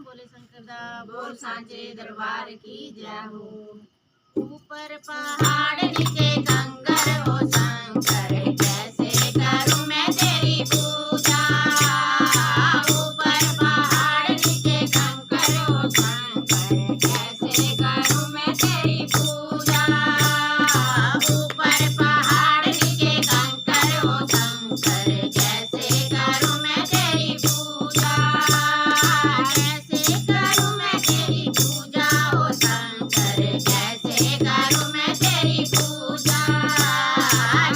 बोले शंकर दा बोल सांचे दरबार की जय हो। ऊपर पहाड़ नीचे कंकर हो शंकर, कैसे करूं मैं तेरी पूजा। ऊपर पहाड़ नीचे कंकर हो शंकर, कैसे करूं मैं तेरी पूजा। ऊपर पहाड़ नीचे कंकर हो शंकर, कैसे करूं मैं तेरी पूजा। कैसे करूं मैं तेरी पूजा ओ शंकर, कैसे करूं मैं तेरी पूजा।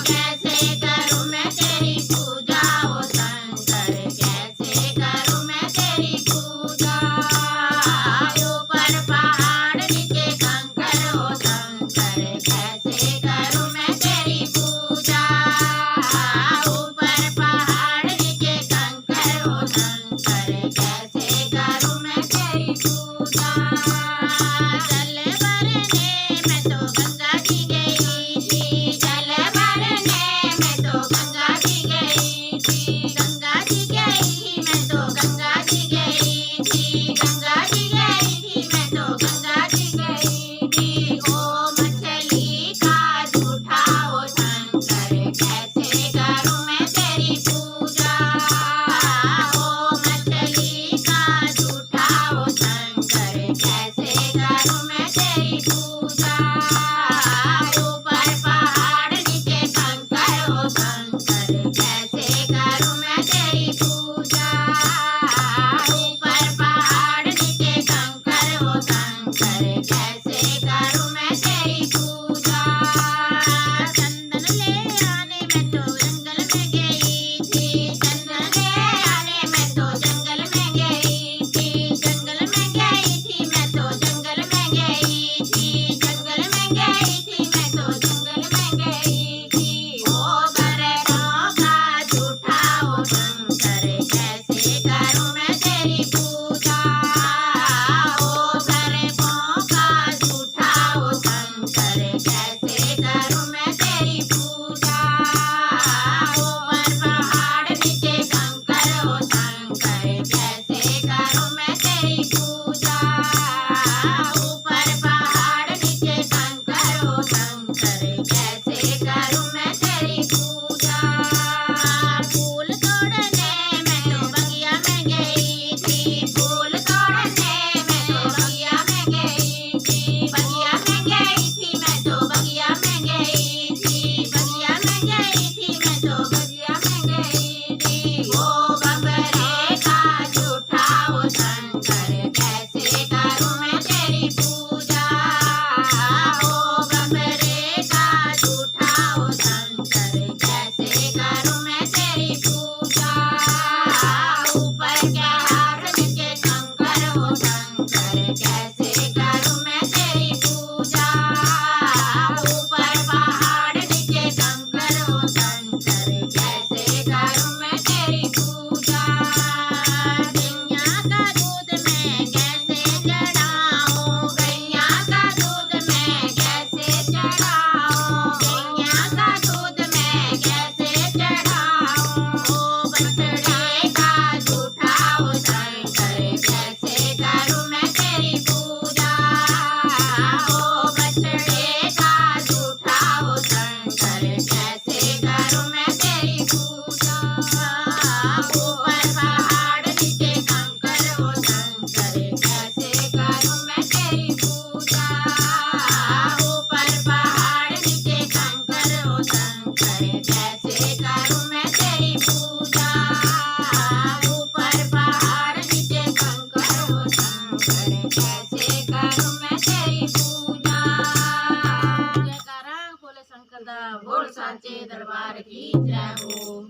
कैसे करूं मैं तेरी पूजा ओ शंकर, कैसे करूं मैं तेरी पूजा। ऊपर पहाड़ नीचे कंकर हो शंकर, कैसे करूं मैं तेरी पूजा। ऊपर पहाड़ नीचे कंकर हो शंकर, कैसे करूं मैं तेरी पूजा। जल भरने मैं तो गंगा जी गई थी, जल भरने मैं तो गंगा जी गई थी। गंगा जी गई थी मैं तो गंगा जी गई थी, गंगा जी गई थी मैं तो गंगा जी गई थी। ओ मछली का झूठा ओ शंकर, कैसे करूं मैं तेरी पूजा। ओ मछली का झूठा ओ शंकर, कैसे करूं मैं तेरी पूजा। ऊपर पहाड़ नीचे कंकर हो शंकर, कैसे करूं मैं तेरी पूजा। ऊपर पहाड़ नीचे कंकर हो शंकर, कैसे करूं मैं तेरी पूजा। चंदन ले आने मैं तो जंगल में गई थी, चंदन ले आने मैं तो जंगल में गई थी। जंगल में गई थी मैं तो जंगल में गई थी, जंगल में गई थी मैं तो जंगल में गई थी। ओ बरगों का झूठा ओ शंकर, कैसे करूं मैं तेरी पूजा। ओ बरगों का झूठा ओ शंकर, कैसे करूं मैं तेरी पूजा। ऊपर पहाड़ नीचे कंकर हो शंकर, कैसे करूं मैं तेरी पूजा। ऊपर पहाड़ नीचे कंकर हो शंकर, कैसे करूं मैं तेरी पूजा। फूल तोड़ने मैं तो बगिया में गई थी, फूल तोड़ने मैं तो बगिया में गई थी। बगिया में गई थी मैं तो बगिया में गई थी, बगिया में गई थी मैं तो बगिया में गई थी। ओ बबरे का झूठा ओ शंकर, कैसे करूं मैं तेरी पूजा। ओ बबरे का झूठा ओ शंकर, कैसे करूं मैं तेरी पूजा। ऊपर के हाथ नीचे कंकर हो शंकर, कैसे करूं मैं तेरी पूजा। ऊपर पहाड़ नीचे कंकर हो शंकर, कैसे करूं मैं तेरी पूजा। गैया का दूध मैं कैसे चढ़ाऊं, गैया का दूध मैं कैसे चढ़ाऊं, गैया का दूध मैं कैसे चढ़ाऊं। ओ बछड़े का झूठा ओ शंकर, कैसे करूं मैं तेरी पूजा। ओ बछड़े का झूठा ओ शंकर, कैसे करूं मैं तेरी पूजा। ऊपर पहाड़ नीचे कंकर हो शंकर, कैसे करूं मैं तेरी पूजा। ऊपर पहाड़ नीचे कंकर हो शंकर, कैसे करूं मैं तेरी पूजा। ऊपर पहाड़ नीचे कंकर हो शंकर, कैसे करूं मैं तेरी पूजा। जयकारा बोले शंकर दा बोल सांचे दरबार की जय हो।